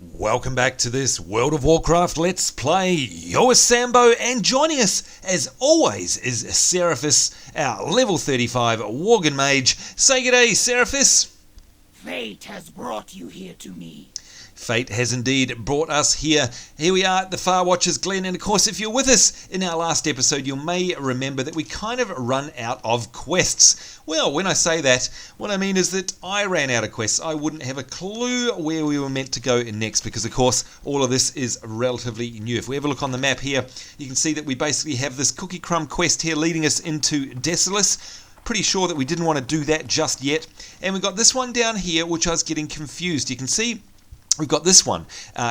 Welcome back to this World of Warcraft Let's Play. You're Sambo, and joining us, as always, is Seraphis, our level 35 Worgen Mage. Say g'day, Seraphis. Fate has brought you here to me. Fate has indeed brought us here. Here we are at the Farwatcher's Glen, and of course if you're with us in our last episode you may remember that we kind of run out of quests. Well, when I say that, what I mean is that I ran out of quests. I wouldn't have a clue where we were meant to go next because of course all of this is relatively new. If we have a look on the map here, you can see that we basically have this cookie crumb quest here leading us into Desolus. Pretty sure that we didn't want to do that just yet. And we've got this one down here which I was getting confused. You can see we've got this one,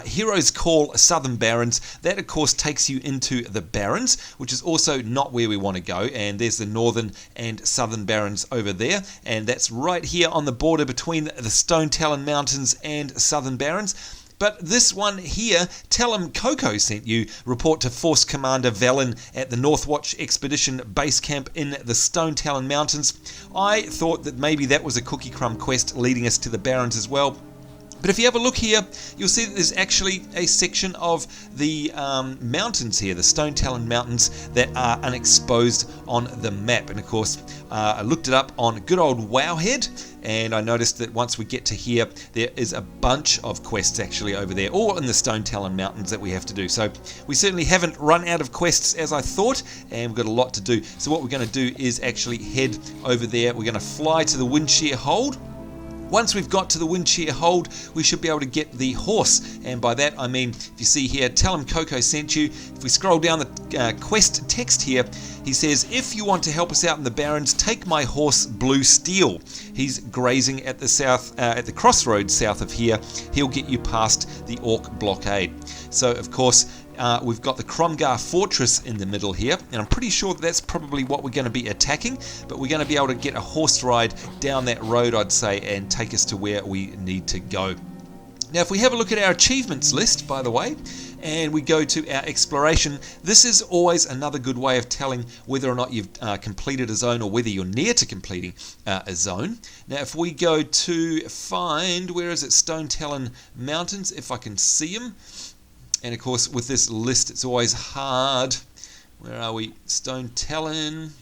Heroes Call Southern Barrens. That of course takes you into the Barrens, which is also not where we want to go, and there's the Northern and Southern Barrens over there, and that's right here on the border between the Stone Talon Mountains and Southern Barrens. But this one here, Tell 'em Coco sent you. Report to Force Commander Velen at the Northwatch Expedition Base Camp in the Stone Talon Mountains. I thought that maybe that was a cookie crumb quest leading us to the Barrens as well. But if you have a look here, you'll see that there's actually a section of the mountains here, the Stone Talon Mountains, that are unexposed on the map. And of course, I looked it up on good old Wowhead, and I noticed that once we get to here, there is a bunch of quests actually over there, all in the Stone Talon Mountains that we have to do. So we certainly haven't run out of quests as I thought, and we've got a lot to do. So what we're going to do is actually head over there. We're going to fly to the Windshear Hold. Once we've got to the Windshear Hold, we should be able to get the horse, and by that I mean, if you see here, Tell 'em Coco sent you. If we scroll down the quest text here, he says, if you want to help us out in the Barrens, take my horse Blue Steel. He's grazing at the crossroads south of here. He'll get you past the Orc blockade. So of course, we've got the Krom'Gar Fortress in the middle here, and I'm pretty sure that's probably what we're going to be attacking, but we're going to be able to get a horse ride down that road, I'd say, and take us to where we need to go. Now, if we have a look at our achievements list, by the way, and we go to our exploration, this is always another good way of telling whether or not you've completed a zone or whether you're near to completing a zone. Now, if we go to find, where is it, Stone Talon Mountains, if I can see them. And of course, with this list, it's always hard. Where are we? Stone Talon.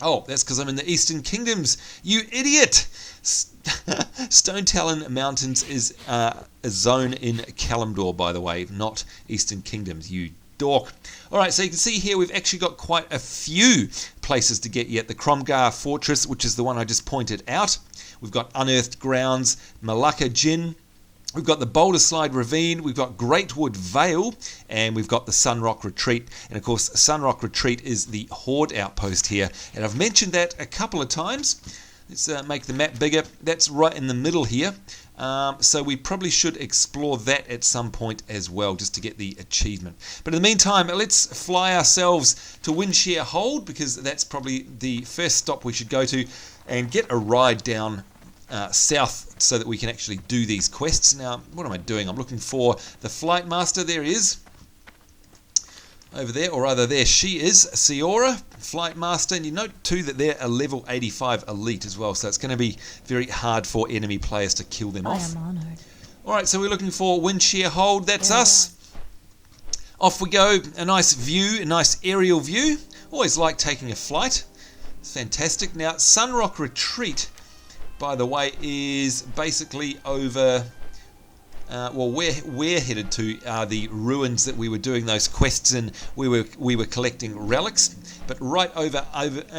Oh, that's because I'm in the Eastern Kingdoms. You idiot! Stone Talon Mountains is a zone in Kalimdor, by the way, not Eastern Kingdoms, you dork. Alright, so you can see here we've actually got quite a few places to get yet. The Krom'Gar Fortress, which is the one I just pointed out. We've got Unearthed Grounds, Malacca Jinn. We've got the Boulder Slide Ravine, we've got Greatwood Vale, and we've got the Sunrock Retreat. And of course, Sunrock Retreat is the Horde outpost here. And I've mentioned that a couple of times. Let's make the map bigger. That's right in the middle here. So we probably should explore that at some point as well, just to get the achievement. But in the meantime, let's fly ourselves to Windshear Hold, because that's probably the first stop we should go to, and get a ride down south so that we can actually do these quests. Now, what am I doing? I'm looking for the Flight Master. There he is. Over there, or rather there she is, Seora, Flight Master. And you note too that they're a level 85 elite as well, so it's going to be very hard for enemy players to kill them off. I am honored. Alright, so we're looking for Windshear Hold. That's us. Off we go. A nice view, a nice aerial view. Always like taking a flight. It's fantastic. Now, Sunrock Retreat, by the way, is basically over, well, where we're headed to are the ruins that we were doing those quests in. We were collecting relics, but right over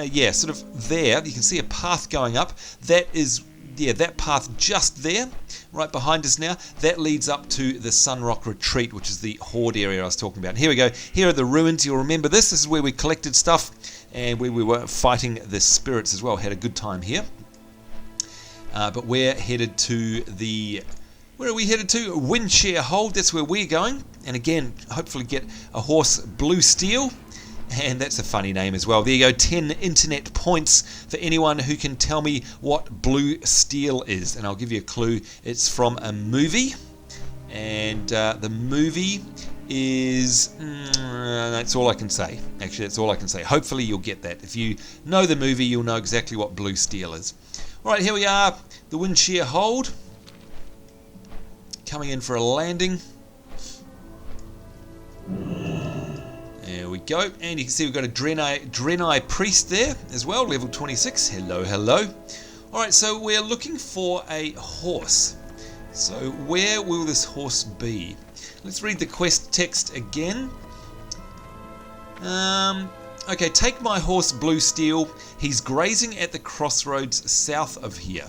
yeah, sort of there, you can see a path going up. That is, yeah, that path just there, right behind us now, that leads up to the Sunrock Retreat, which is the Horde area I was talking about. Here we go. Here are the ruins. You'll remember this. This is where we collected stuff, and where we were fighting the spirits as well. Had a good time here. But we're headed to the... Where are we headed to? Windshear Hold. That's where we're going. And again, hopefully get a horse Blue Steel. And that's a funny name as well. There you go, 10 internet points for anyone who can tell me what Blue Steel is. And I'll give you a clue. It's from a movie. And the movie is... that's all I can say. Actually, that's all I can say. Hopefully you'll get that. If you know the movie, you'll know exactly what Blue Steel is. Alright, here we are. The Windshear Hold. coming in for a landing. There we go, and you can see we've got a Draenei Priest there as well, level 26. Hello, hello. Alright, so we're looking for a horse. So where will this horse be? Let's read the quest text again. Okay, take my horse Blue Steel. He's grazing at the crossroads south of here.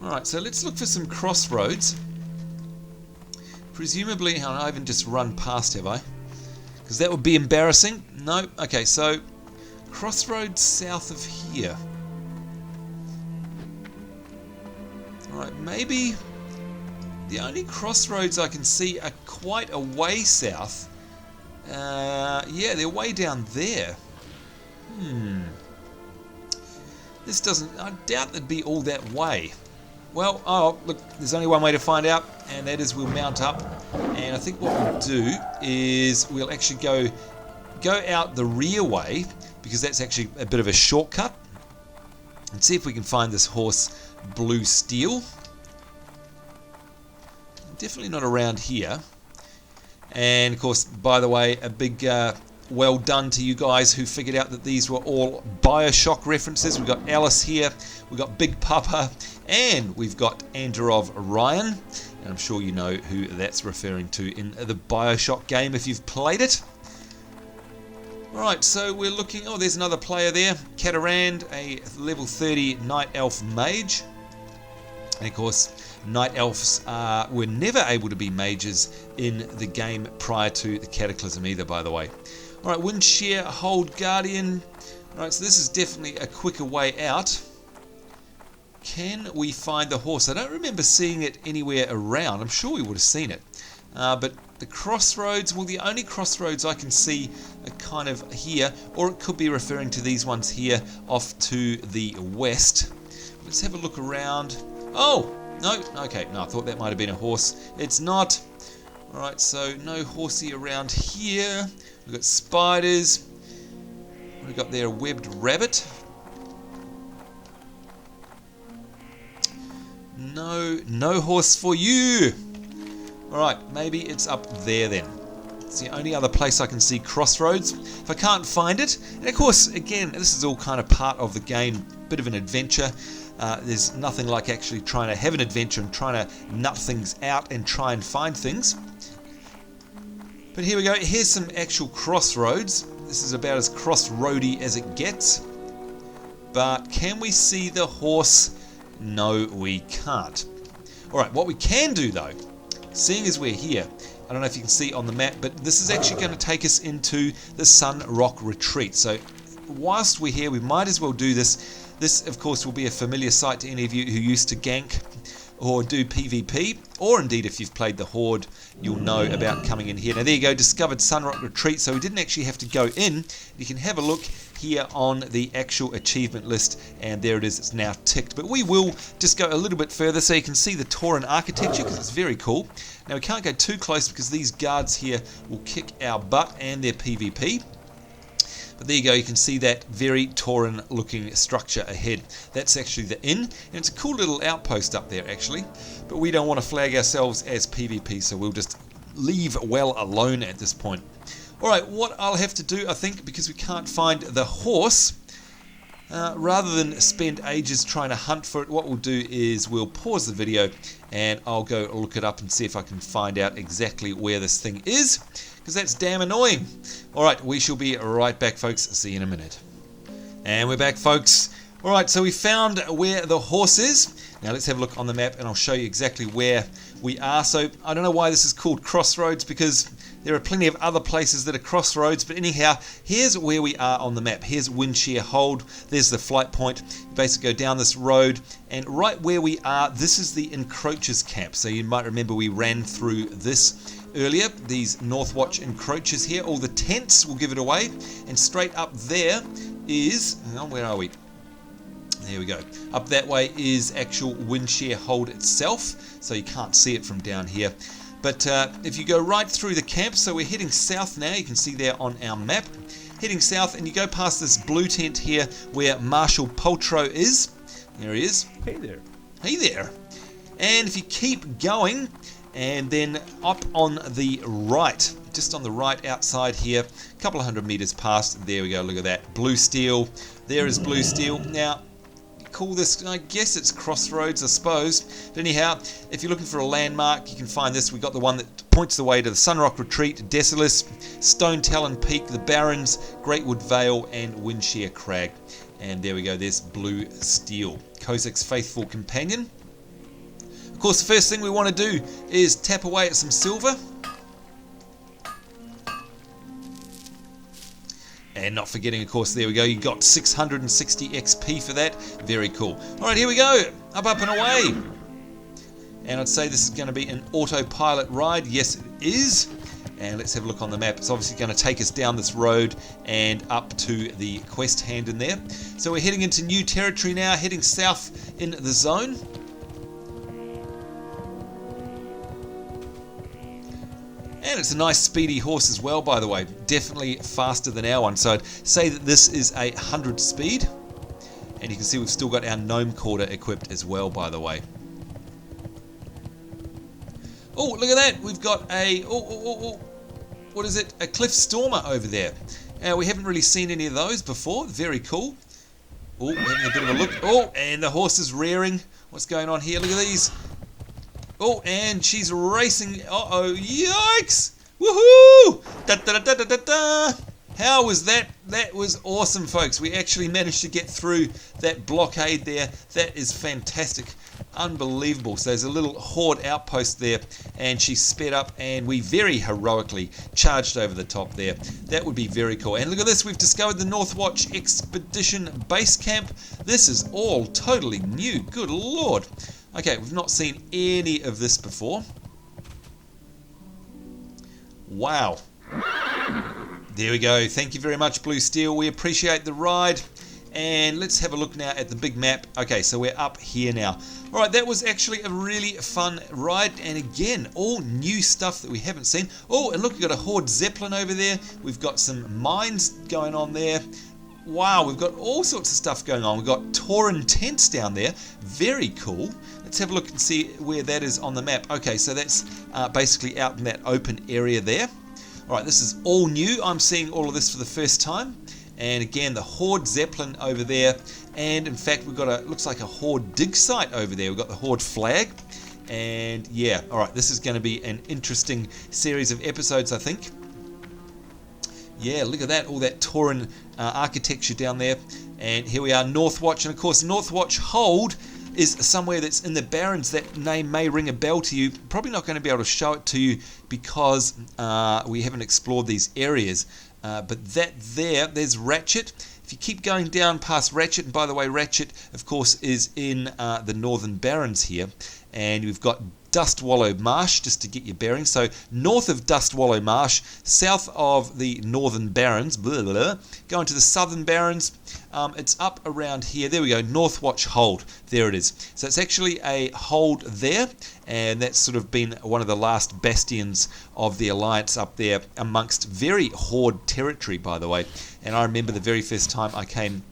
Alright, so let's look for some crossroads. Presumably, I haven't just run past, have I? Because that would be embarrassing. No. Okay, so crossroads south of here. Alright, maybe the only crossroads I can see are quite a way south. Yeah, they're way down there. This doesn't... I doubt they'd be all that way. Well, oh, look, there's only one way to find out, and that is we'll mount up. And I think what we'll do is we'll actually go out the rear way, because that's actually a bit of a shortcut. And see if we can find this horse Blue Steel. Definitely not around here. And of course, by the way, a big well done to you guys who figured out that these were all Bioshock references. We've got Alice here, we've got Big Papa, and we've got Andorov Ryan. And I'm sure you know who that's referring to in the Bioshock game if you've played it. Alright, so we're looking... Oh, there's another player there. Catarand, a level 30 Night Elf Mage. And of course, Night Elves were never able to be mages in the game prior to the Cataclysm either, by the way. Alright, Windshear Hold Guardian. Alright, so this is definitely a quicker way out. Can we find the horse? I don't remember seeing it anywhere around. I'm sure we would have seen it. But the crossroads, well, the only crossroads I can see are kind of here, or it could be referring to these ones here off to the west. Let's have a look around. Oh, no, okay, no, I thought that might have been a horse. It's not. Alright, so no horsey around here. We've got spiders. We've got there a webbed rabbit. No horse for you. Alright, maybe it's up there then. It's the only other place I can see crossroads. If I can't find it, and of course, again, this is all kind of part of the game, bit of an adventure. There's nothing like actually trying to have an adventure and trying to nut things out and try and find things. But here we go, here's some actual crossroads. This is about as crossroady as it gets. But can we see the horse? No, we can't. Alright, what we can do though, seeing as we're here, I don't know if you can see on the map, but this is actually going to take us into the Sun Rock Retreat. So whilst we're here, we might as well do this. This, of course, will be a familiar sight to any of you who used to gank or do PvP, or indeed if you've played the Horde, you'll know about coming in here. Now there you go, discovered Sun Rock Retreat, so we didn't actually have to go in. You can have a look here on the actual achievement list, and there it is, it's now ticked. But we will just go a little bit further so you can see the Tauran architecture, because it's very cool. Now we can't go too close because these guards here will kick our butt and their PvP. But there you go, you can see that very Tauran looking structure ahead. That's actually the inn, and it's a cool little outpost up there actually. But we don't want to flag ourselves as PvP, so we'll just leave well alone at this point. Alright, what I'll have to do, I think, because we can't find the horse, rather than spend ages trying to hunt for it, what we'll do is we'll pause the video and I'll go look it up and see if I can find out exactly where this thing is, because that's damn annoying. Alright, we shall be right back, folks. See you in a minute. And we're back, folks. Alright, so we found where the horse is. Now let's have a look on the map and I'll show you exactly where we are. So I don't know why this is called Crossroads, because there are plenty of other places that are crossroads, but anyhow, here's where we are on the map. Here's Windshear Hold. There's the flight point. You basically go down this road, and right where we are, this is the Encroachers camp. So you might remember we ran through this earlier, these Northwatch Encroachers here. All the tents will give it away, and straight up there is, hang on, where are we? There we go. Up that way is actual Windshear Hold itself, so you can't see it from down here. But if you go right through the camp, so we're heading south now, you can see there on our map. Heading south, and you go past this blue tent here where Marshal Paltrow is. There he is. Hey there. Hey there. And if you keep going, And then up on the right, just on the right outside here, a couple of 100 meters past, there we go, look at that, blue steel. There is blue steel. Now, call this, I guess it's Crossroads, I suppose. But anyhow, if you're looking for a landmark, you can find this. We've got the one that points the way to the Sunrock Retreat, Decilis, Stone Talon Peak, the Barrens, Greatwood Vale, and Windshear Crag. And there we go, there's blue steel. Kozak's faithful companion. Of course, the first thing we want to do is tap away at some silver. And not forgetting, of course, there we go, you got 660 XP for that. Very cool. Alright, here we go. Up and away. And I'd say this is going to be an autopilot ride. Yes, it is. And let's have a look on the map. It's obviously going to take us down this road and up to the quest hand in there. So we're heading into new territory now, heading south in the zone. And it's a nice speedy horse as well, by the way. Definitely faster than our one. So I'd say that this is a 100 speed. And you can see we've still got our gnome quarter equipped as well, by the way. Oh, look at that. We've got a... what is it? A cliff stormer over there. We haven't really seen any of those before. Very cool. Oh, having a bit of a look. Oh, and the horse is rearing. What's going on here? Look at these. Oh, and she's racing. Uh-oh, yikes! Woohoo! Da, da, da, da, da, da. How was that? That was awesome, folks. We actually managed to get through that blockade there. That is fantastic. Unbelievable. So there's a little horde outpost there, and she sped up, and we very heroically charged over the top there. That would be very cool. And look at this. We've discovered the Northwatch Expedition Base Camp. This is all totally new. Good Lord. Okay, we've not seen any of this before. Wow. There we go. Thank you very much, Blue Steel. We appreciate the ride. And let's have a look now at the big map. Okay, so we're up here now. All right, that was actually a really fun ride. And again, all new stuff that we haven't seen. Oh, and look, we've got a Horde Zeppelin over there. We've got some mines going on there. Wow, we've got all sorts of stuff going on. We've got Tauren tents down there. Very cool. Let's have a look and see where that is on the map. Okay, so that's basically out in that open area there. All right, this is all new. I'm seeing all of this for the first time. And again, the Horde Zeppelin over there. And in fact, we've got a, looks like a Horde dig site over there. We've got the Horde flag. And yeah, all right, this is going to be an interesting series of episodes, I think. Yeah, look at that, all that Tauren architecture down there. And here we are, Northwatch. And of course, Northwatch Hold is somewhere that's in the Barrens. That name may ring a bell to you. Probably not going to be able to show it to you because we haven't explored these areas. But that there's Ratchet. If you keep going down past Ratchet, and by the way, Ratchet, of course, is in the Northern Barrens here. And we've got Dust Wallow Marsh, just to get your bearings. So north of Dust Wallow Marsh, south of the Northern Barrens, blah, blah, blah, going to the Southern Barrens. It's up around here. There we go, Northwatch Hold. There it is. So it's actually a hold there, and that's sort of been one of the last bastions of the Alliance up there amongst very Horde territory, by the way. And I remember the very first time I came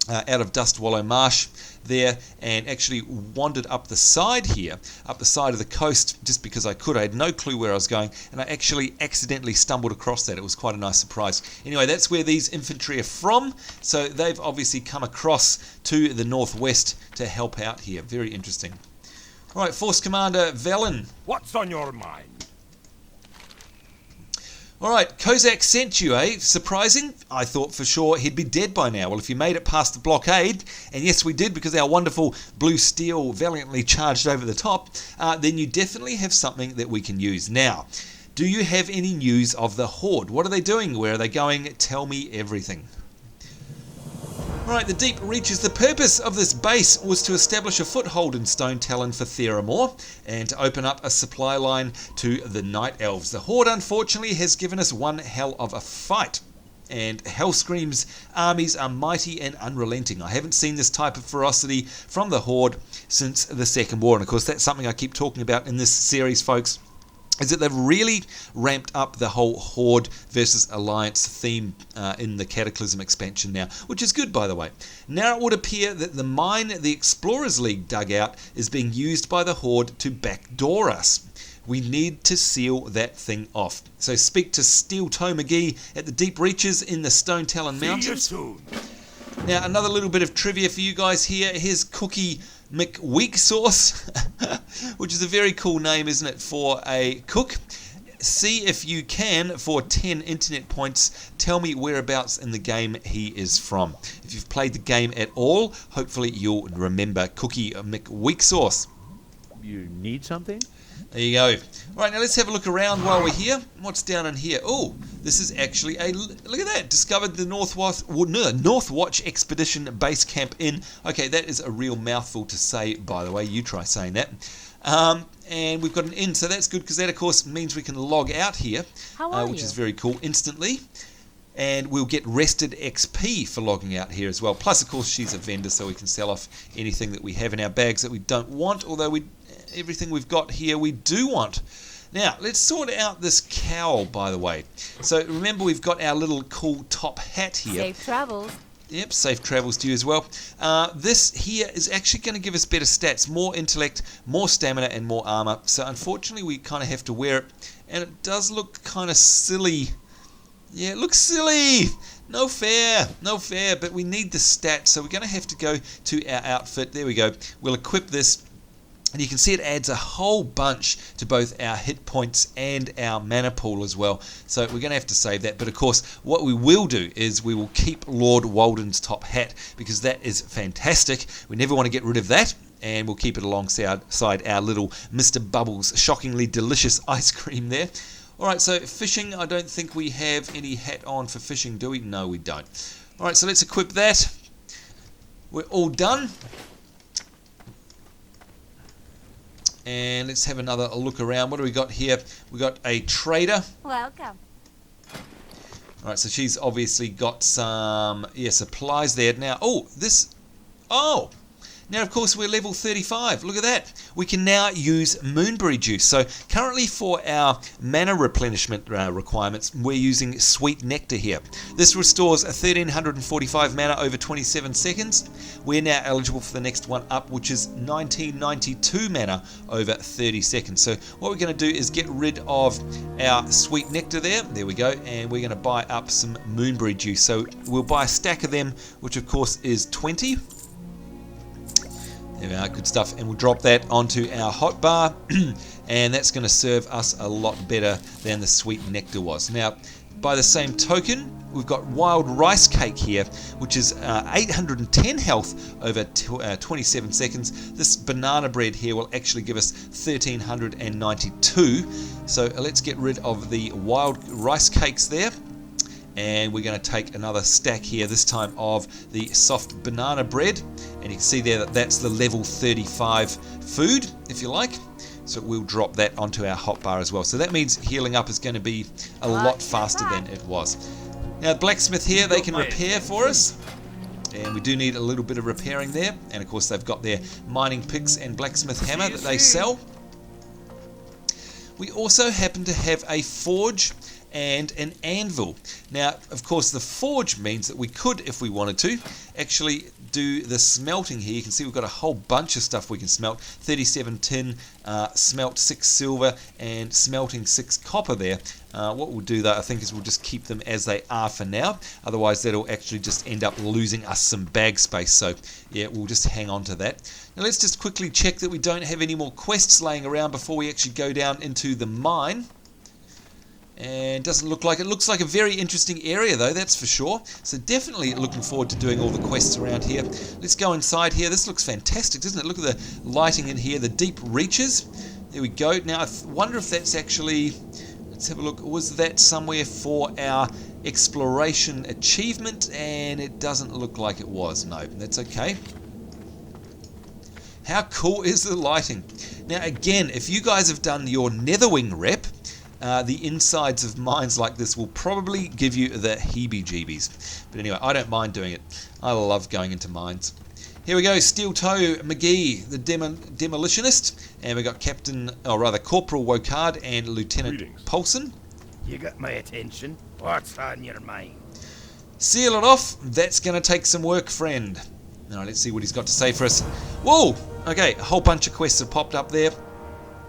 out of Dust Wallow Marsh there and actually wandered up the side here, up the side of the coast, just because I could. I had no clue where I was going, and I actually accidentally stumbled across that. It was quite a nice surprise. Anyway, that's where these infantry are from, so they've obviously come across to the northwest to help out here. Very interesting. All right, Force Commander Velen. What's on your mind? All right, Kozak sent you, eh? Surprising? I thought for sure he'd be dead by now. Well, if you made it past the blockade, and yes, we did because our wonderful blue steel valiantly charged over the top, then you definitely have something that we can use. Now, do you have any news of the Horde? What are they doing? Where are they going? Tell me everything. Right, the Deep reaches. The purpose of this base was to establish a foothold in Stone Talon for Theramore and to open up a supply line to the Night Elves. The Horde, unfortunately, has given us one hell of a fight. And Hellscream's armies are mighty and unrelenting. I haven't seen this type of ferocity from the Horde since the Second War. And of course, that's something I keep talking about in this series, folks, is that they've really ramped up the whole Horde versus Alliance theme in the Cataclysm expansion now, which is good, by the way. Now it would appear that the mine the Explorers League dug out is being used by the Horde to backdoor us. we need to seal that thing off. So speak to Stealthy McGee at the deep reaches in the Stone Talon Mountains. See you soon. Now, another little bit of trivia for you guys here. Here's Cookie McWeaksauce, which is a very cool name, isn't it, for a cook. See if you can, for 10 internet points, tell me whereabouts in the game he is from. If you've played the game at all, hopefully you'll remember Cookie McWeaksauce. You need something? There you go. Right, now let's have a look around while we're here. What's down in here? Oh, this is actually a... Look at that. Discovered the Northwatch Expedition Base Camp in... Okay, that is a real mouthful to say, by the way. You try saying that. And we've got an inn, so that's good because that, of course, means we can log out here, which is very cool, instantly. And we'll get rested XP for logging out here as well. Plus, of course, she's a vendor, so we can sell off anything that we have in our bags that we don't want, although everything we've got here we do want. Now, let's sort out this cowl, by the way. So remember, we've got our little cool top hat here. Safe travels. Yep, safe travels to you as well. This here is actually going to give us better stats, more intellect, more stamina, and more armor. So unfortunately, we kind of have to wear it, and it does look kind of silly. Yeah, it looks silly. No fair, but we need the stats, so we're going to have to go to our outfit. There we go. We'll equip this. And you can see it adds a whole bunch to both our hit points and our mana pool as well. So we're going to have to save that. But of course, what we will do is we will keep Lord Walden's top hat because that is fantastic. We never want to get rid of that. And we'll keep it alongside our little Mr. Bubbles shockingly delicious ice cream there. Alright, so fishing, I don't think we have any hat on for fishing, do we? No, we don't. Alright, so let's equip that. We're all done. And let's have another look around. What do we got here? We got a trader. Welcome. Alright, so she's obviously got some supplies there. Now, now of course we're level 35. Look at that. We can now use moonberry juice. So currently for our mana replenishment requirements, we're using sweet nectar here. This restores 1345 mana over 27 seconds. We're now eligible for the next one up, which is 1992 mana over 30 seconds. So what we're going to do is get rid of our sweet nectar there. There we go. And we're going to buy up some moonberry juice. So we'll buy a stack of them, which of course is 20. There we are, good stuff, and we'll drop that onto our hot bar, and that's going to serve us a lot better than the sweet nectar was. Now, by the same token, we've got wild rice cake here, which is 810 health over 27 seconds. This banana bread here will actually give us 1392. So let's get rid of the wild rice cakes there. And we're going to take another stack here, this time of the soft banana bread. And you can see there that that's the level 35 food, if you like. So we'll drop that onto our hotbar as well. So that means healing up is going to be a lot faster than it was. Now, blacksmith here, they can repair for us. And we do need a little bit of repairing there. And of course, they've got their mining picks and blacksmith hammer that they sell. We also happen to have a forge and an anvil. Now, of course, the forge means that we could, if we wanted to, actually do the smelting here. You can see we've got a whole bunch of stuff we can smelt. 37 tin, smelt 6 silver, and smelting 6 copper there. What we'll do, though, I think, is we'll just keep them as they are for now. Otherwise, that'll actually just end up losing us some bag space. So, yeah, we'll just hang on to that. Now, let's just quickly check that we don't have any more quests laying around before we actually go down into the mine. And doesn't look like it. Looks like a very interesting area, though, that's for sure. So definitely looking forward to doing all the quests around here. Let's go inside here. This looks fantastic, doesn't it? Look at the lighting in here, the deep reaches. There we go. Now, I wonder if that's actually... Let's have a look. Was that somewhere for our exploration achievement? And it doesn't look like it was. No, that's okay. How cool is the lighting? Now, again, if you guys have done your Netherwing rep, the insides of mines like this will probably give you the heebie-jeebies. But anyway, I don't mind doing it. I love going into mines. Here we go, Steel Toe McGee, the demolitionist. And we've got Corporal Wokard and Lieutenant Paulson. You got my attention. What's on your mind? Seal it off. That's going to take some work, friend. Now, let's see what he's got to say for us. Whoa! Okay, a whole bunch of quests have popped up there.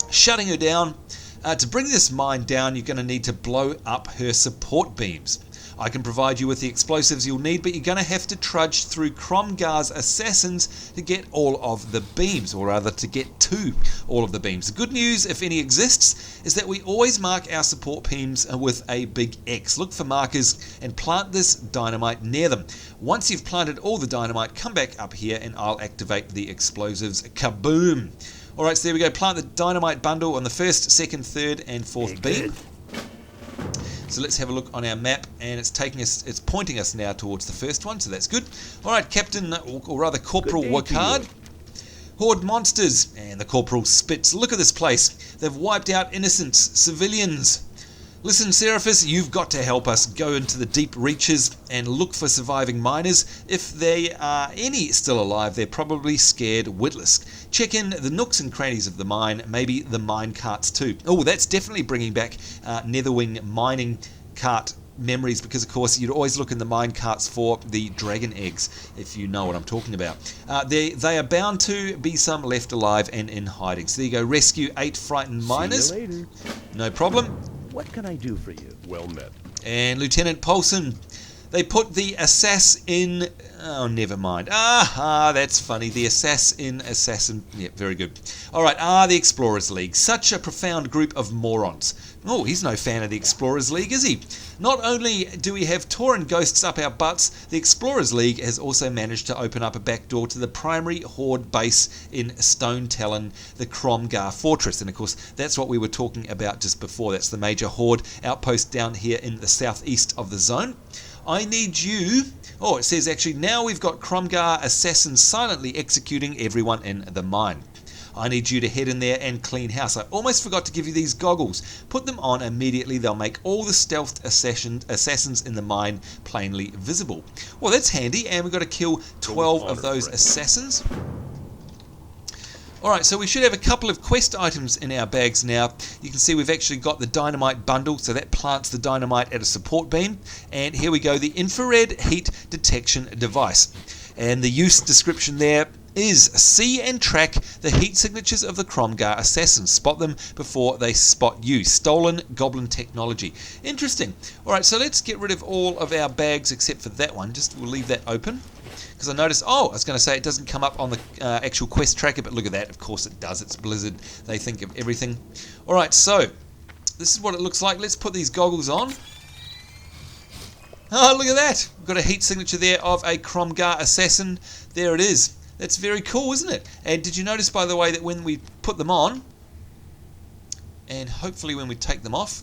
Shutting her down. To bring this mine down, you're going to need to blow up her support beams. I can provide you with the explosives you'll need, but you're going to have to trudge through Krom'Gar's Assassins to get all of the beams, or rather to get to all of the beams. The good news, if any exists, is that we always mark our support beams with a big X. Look for markers and plant this dynamite near them. Once you've planted all the dynamite, come back up here and I'll activate the explosives. Kaboom! Alright, so there we go. Plant the dynamite bundle on the first, second, third, and fourth beam. So let's have a look on our map, and it's pointing us now towards the first one, so that's good. Alright, Captain, or rather Corporal Wakard. Horde monsters, and the Corporal spits. Look at this place. They've wiped out innocents, civilians. Listen, Seraphis, you've got to help us go into the deep reaches and look for surviving miners. If there are any still alive, they're probably scared witless. Check in the nooks and crannies of the mine, maybe the mine carts too. Oh, that's definitely bringing back Netherwing mining cart memories, because of course you'd always look in the mine carts for the dragon eggs, if you know what I'm talking about. They are bound to be some left alive and in hiding. So there you go, rescue 8 frightened miners. See you later. No problem. What can I do for you? Well met. And Lieutenant Paulson, they put the assassin. Oh, never mind. Aha, that's funny. The assassin. Yeah, very good. All right. The Explorers League. Such a profound group of morons. Oh, he's no fan of the Explorers League, is he? Not only do we have Tauren ghosts up our butts, the Explorers League has also managed to open up a back door to the primary Horde base in Stone Talon, the Krom'Gar Fortress. And of course, that's what we were talking about just before. That's the major Horde outpost down here in the southeast of the zone. I need you. Oh, it says actually now we've got Krom'Gar Assassins silently executing everyone in the mine. I need you to head in there and clean house. I almost forgot to give you these goggles. Put them on immediately. They'll make all the stealth assassins in the mine plainly visible. Well, that's handy, and we've got to kill 12 of those assassins. Alright, so we should have a couple of quest items in our bags now. You can see we've actually got the dynamite bundle, so that plants the dynamite at a support beam. And here we go, the infrared heat detection device. And the use description there is see and track the heat signatures of the Krom'Gar Assassins. Spot them before they spot you. Stolen goblin technology. Interesting. Alright, so let's get rid of all of our bags except for that one. We'll leave that open. Because I noticed, I was going to say it doesn't come up on the actual quest tracker, but look at that, of course it does. It's Blizzard. They think of everything. Alright, so this is what it looks like. Let's put these goggles on. Oh, look at that. We've got a heat signature there of a Krom'Gar Assassin. There it is. That's very cool, isn't it? And did you notice, by the way, that when we put them on, and hopefully when we take them off,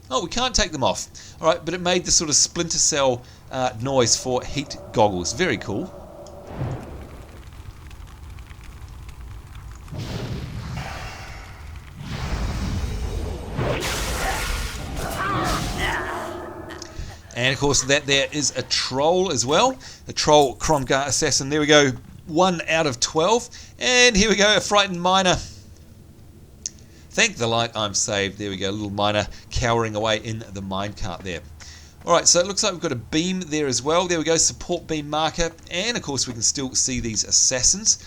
oh, we can't take them off. All right, but it made the sort of splinter cell noise for heat goggles. Very cool. And of course that there is a troll as well. A troll Krom'Gar Assassin. There we go. 1 out of 12. And here we go, a frightened miner. Thank the light I'm saved. There we go, a little miner cowering away in the minecart there. Alright, so it looks like we've got a beam there as well. There we go, support beam marker. And of course we can still see these assassins.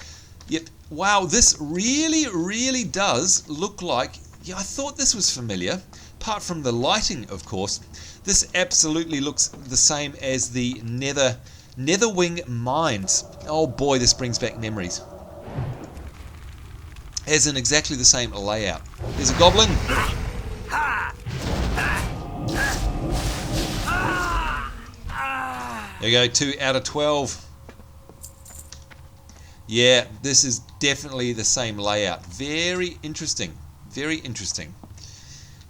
Yet, wow, this really, really does look like... Yeah, I thought this was familiar. Apart from the lighting, of course. This absolutely looks the same as the Netherwing mines. Oh boy, this brings back memories. As in exactly the same layout. There's a goblin. There we go, 2 out of 12. Yeah, this is definitely the same layout. Very interesting. Very interesting.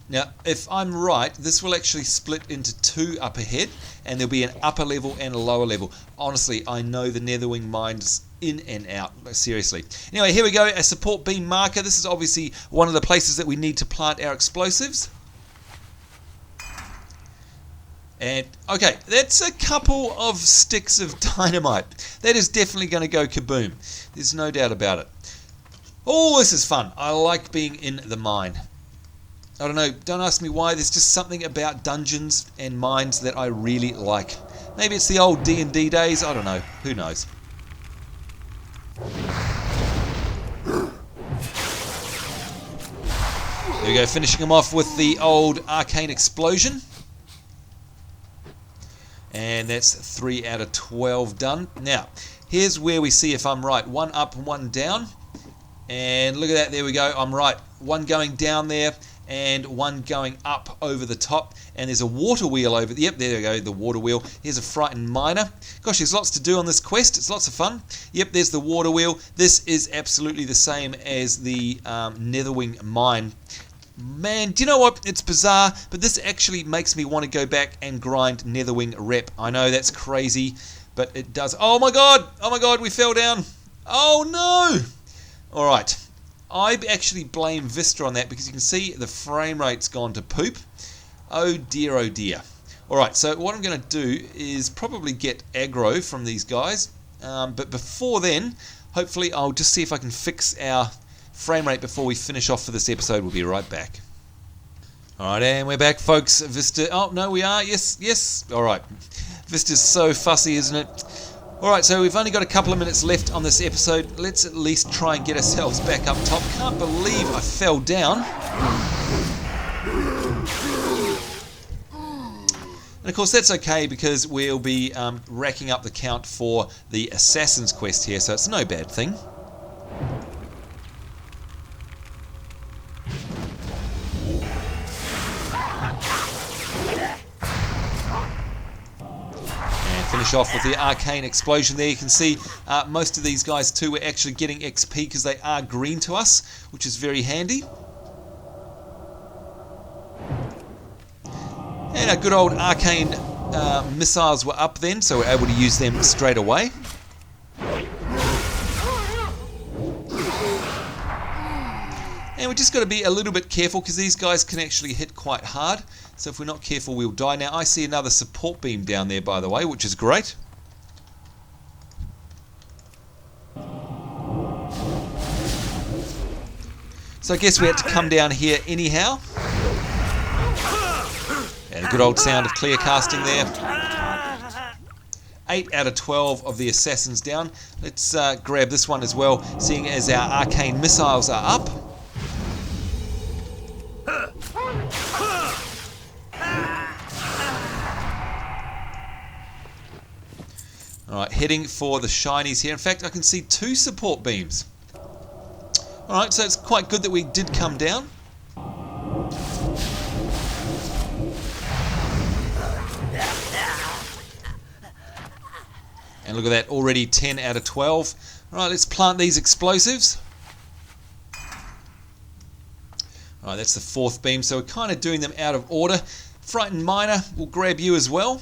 Now, if I'm right, this will actually split into 2 up ahead, and there'll be an upper level and a lower level. Honestly, I know the Netherwing mines in and out, seriously. Anyway, here we go, a support beam marker. This is obviously one of the places that we need to plant our explosives. And, okay, that's a couple of sticks of dynamite. That is definitely going to go kaboom. There's no doubt about it. Oh, this is fun. I like being in the mine. I don't know, don't ask me why, there's just something about dungeons and mines that I really like. Maybe it's the old D&D days, I don't know, who knows. There we go, finishing him off with the old arcane explosion. And that's 3 out of 12 done. Now, here's where we see if I'm right. 1 up and 1 down. And look at that, there we go, I'm right. 1 going down there and 1 going up over the top. And there's a water wheel over there. Yep, there we go, the water wheel. Here's a frightened miner. Gosh, there's lots to do on this quest. It's lots of fun. Yep, there's the water wheel. This is absolutely the same as the Netherwing mine. Man, do you know what? It's bizarre, but this actually makes me want to go back and grind Netherwing rep. I know that's crazy, but it does. Oh my god! Oh my god, we fell down. Oh no! Alright, I actually blame Vista on that because you can see the frame rate's gone to poop. Oh dear, oh dear. Alright, so what I'm going to do is probably get aggro from these guys. But before then, hopefully I'll just see if I can fix our frame rate before we finish off for this episode. We'll be right back. Alright, and we're back, folks. Vista. Oh, no, we are. Yes. Alright. Vista's so fussy, isn't it? Alright, so we've only got a couple of minutes left on this episode. Let's at least try and get ourselves back up top. Can't believe I fell down. And of course that's okay because we'll be racking up the count for the Assassin's quest here, so it's no bad thing. Finish off with the arcane explosion there. You can see most of these guys too were actually getting XP because they are green to us, which is very handy. And our good old arcane missiles were up then, so we're able to use them straight away. And we just got to be a little bit careful because these guys can actually hit quite hard. So if we're not careful, we'll die. Now, I see another support beam down there, by the way, which is great. So I guess we had to come down here anyhow. And a good old sound of clear casting there. 8 out of 12 of the assassins down. Let's grab this one as well, seeing as our arcane missiles are up. Alright, heading for the shinies here. In fact, I can see 2 support beams. Alright, so it's quite good that we did come down. And look at that, already 10 out of 12. Alright, let's plant these explosives. Alright, that's the 4th beam, so we're kind of doing them out of order. Frightened Miner, we'll grab you as well.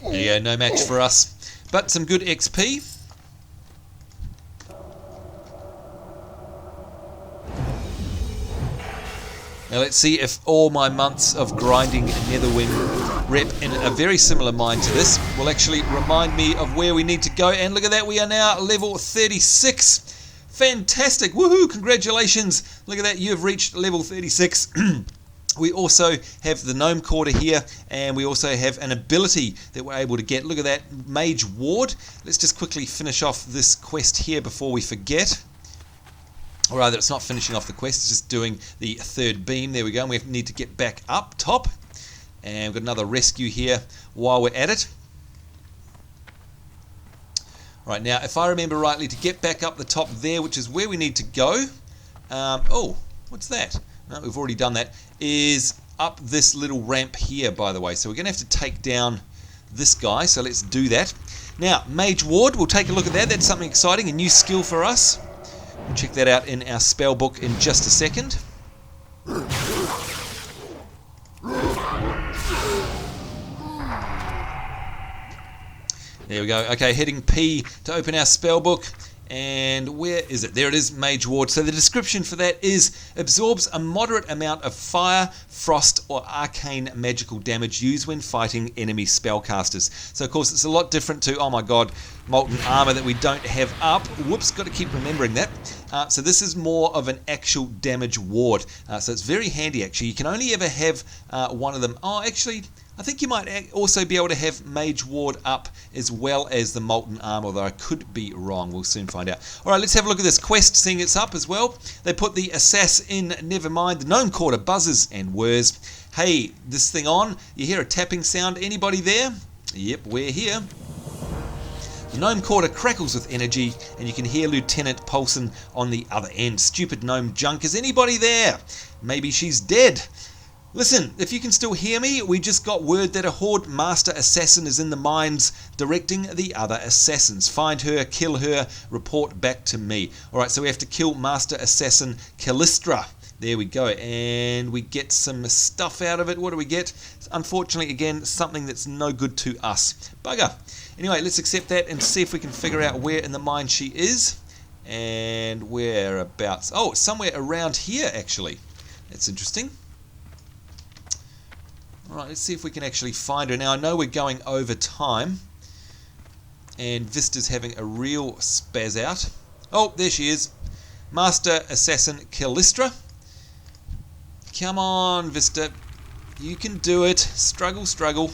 There you go, no match for us. But some good XP. Now let's see if all my months of grinding Netherwing rep in a very similar mine to this will actually remind me of where we need to go. And look at that, we are now level 36. Fantastic, woohoo, congratulations. Look at that, you have reached level 36. We also have the Gnome Quarter here, and we also have an ability that we're able to get. Look at that, Mage Ward. Let's just quickly finish off this quest here before we forget. Or rather, it's not finishing off the quest, it's just doing the 3rd beam. There we go, and we need to get back up top. And we've got another rescue here while we're at it. Right, now, if I remember rightly, to get back up the top there, which is where we need to go. Oh, what's that? No, we've already done that. Is up this little ramp here, by the way. So we're going to have to take down this guy. So let's do that. Now, Mage Ward, we'll take a look at that. That's something exciting, a new skill for us. We'll check that out in our spell book in just a second. There we go. Okay, hitting P to open our spell book. And where is it? There it is, Mage Ward. So the description for that is absorbs a moderate amount of fire, frost, or arcane magical damage used when fighting enemy spellcasters. So of course it's a lot different to, oh my god, molten armor that we don't have up. Whoops, got to keep remembering that. So this is more of an actual damage ward. So it's very handy actually. You can only ever have one of them. Oh, actually, I think you might also be able to have Mage Ward up as well as the Molten Armor, although I could be wrong. We'll soon find out. Alright, let's have a look at this quest, seeing it's up as well. They put the Assassin in, never mind. The Gnome Quarter buzzes and whirs. Hey, this thing on. You hear a tapping sound. Anybody there? Yep, we're here. The Gnome Quarter crackles with energy, and you can hear Lieutenant Paulson on the other end. Stupid gnome junk. Is anybody there? Maybe she's dead. Listen, if you can still hear me, we just got word that a Horde Master Assassin is in the mines directing the other assassins. Find her, kill her, report back to me. Alright, so we have to kill Master Assassin Callistra. There we go, and we get some stuff out of it. What do we get? Unfortunately, again, something that's no good to us. Bugger. Anyway, let's accept that and see if we can figure out where in the mine she is. And whereabouts. Oh, somewhere around here, actually. That's interesting. Alright, let's see if we can actually find her. Now, I know we're going over time. And Vista's having a real spaz out. Oh, there she is. Master Assassin Callistra. Come on, Vista. You can do it. Struggle, struggle.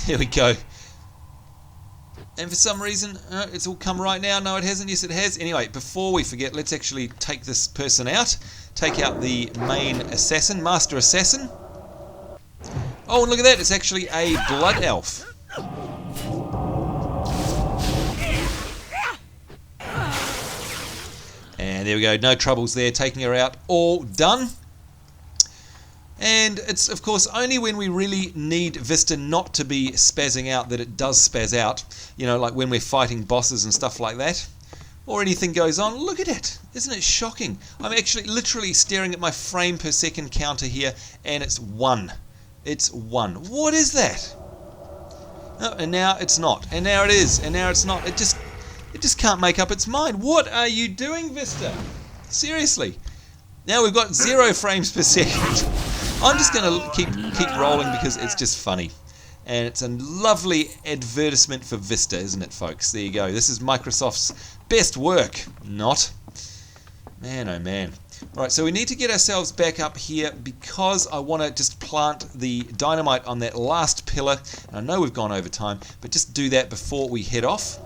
There we go. And for some reason, it's all come right now. No, it hasn't. Yes, it has. Anyway, before we forget, let's actually take this person out. Take out the main assassin, Master Assassin. Oh, and look at that. It's actually a blood elf. And there we go. No troubles there. Taking her out. All done. And it's, of course, only when we really need Vista not to be spazzing out that it does spazz out. You know, like when we're fighting bosses and stuff like that. Or anything goes on. Look at it. Isn't it shocking? I'm actually literally staring at my frame per second counter here, and it's 1. It's 1. What is that? Oh, and now it's not. And now it is. And now it's not. It just can't make up its mind. What are you doing, Vista? Seriously. Now we've got 0 frames per second. I'm just going to keep rolling because it's just funny. And it's a lovely advertisement for Vista, isn't it, folks? There you go. This is Microsoft's best work. Not. Man, oh man. Alright, so we need to get ourselves back up here because I want to just plant the dynamite on that last pillar. And I know we've gone over time, but just do that before we head off.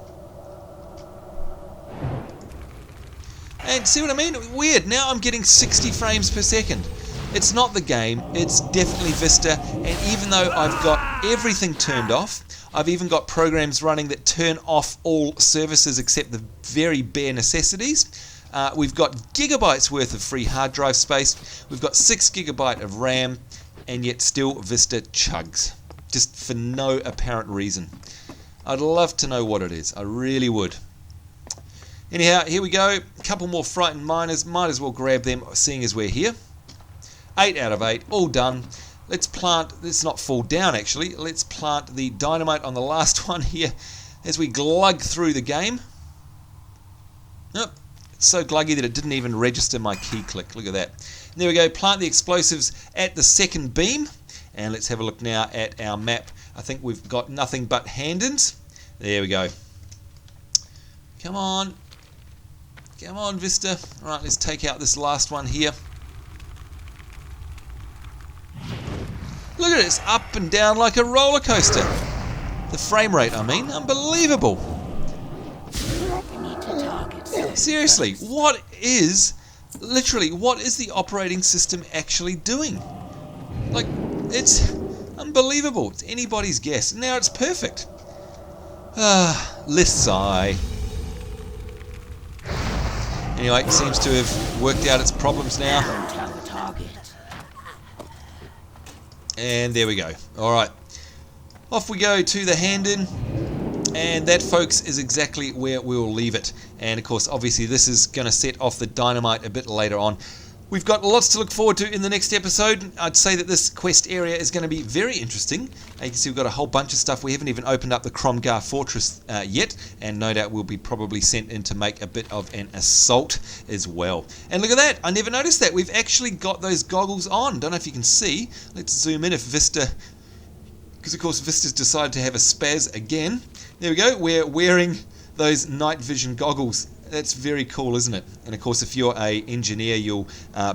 And see what I mean? Weird. Now I'm getting 60 frames per second. It's not the game, it's definitely Vista, and even though I've got everything turned off, I've even got programs running that turn off all services except the very bare necessities. We've got gigabytes worth of free hard drive space, we've got 6 GB of RAM, and yet still Vista chugs. Just for no apparent reason. I'd love to know what it is, I really would. Anyhow, here we go, a couple more frightened miners, might as well grab them seeing as we're here. 8 out of 8, all done. Let's plant, let's not fall down actually, let's plant the dynamite on the last one here as we glug through the game. Nope, it's so gluggy that it didn't even register my key click, look at that. And there we go, plant the explosives at the second beam, and let's have a look now at our map. I think we've got nothing but hand-ins. There we go. Come on. Come on, Vista. Alright, let's take out this last one here. Look at it, it's up and down like a roller coaster. The frame rate, I mean, unbelievable. Seriously, what is the operating system actually doing? Like, it's unbelievable. It's anybody's guess. Now it's perfect. Let's sigh. Anyway, it seems to have worked out its problems now. And there we go. Alright. Off we go to the hand-in. And that, folks, is exactly where we'll leave it. And, of course, obviously this is going to set off the dynamite a bit later on. We've got lots to look forward to in the next episode. I'd say that this quest area is going to be very interesting. You can see we've got a whole bunch of stuff. We haven't even opened up the Krom'Gar fortress yet, and no doubt we'll be probably sent in to make a bit of an assault as well. And look at that, I never noticed that. We've actually got those goggles on. Don't know if you can see. Let's zoom in if Vista, because of course Vista's decided to have a spaz again. There we go, we're wearing those night vision goggles. That's very cool, isn't it? And of course, if you're an engineer, you'll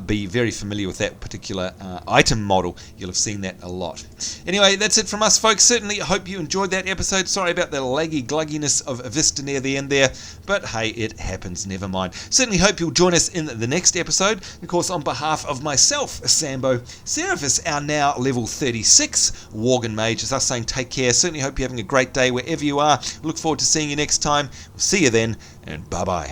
be very familiar with that particular item model. You'll have seen that a lot. Anyway, that's it from us, folks. Certainly, I hope you enjoyed that episode. Sorry about the laggy glugginess of Vista near the end there, but hey, it happens, never mind. Certainly hope you'll join us in the next episode. Of course, on behalf of myself, Sambo, Seraphis, our now level 36 Worgen Mage, is us saying take care. Certainly hope you're having a great day wherever you are. Look forward to seeing you next time. We'll see you then, and bye-bye.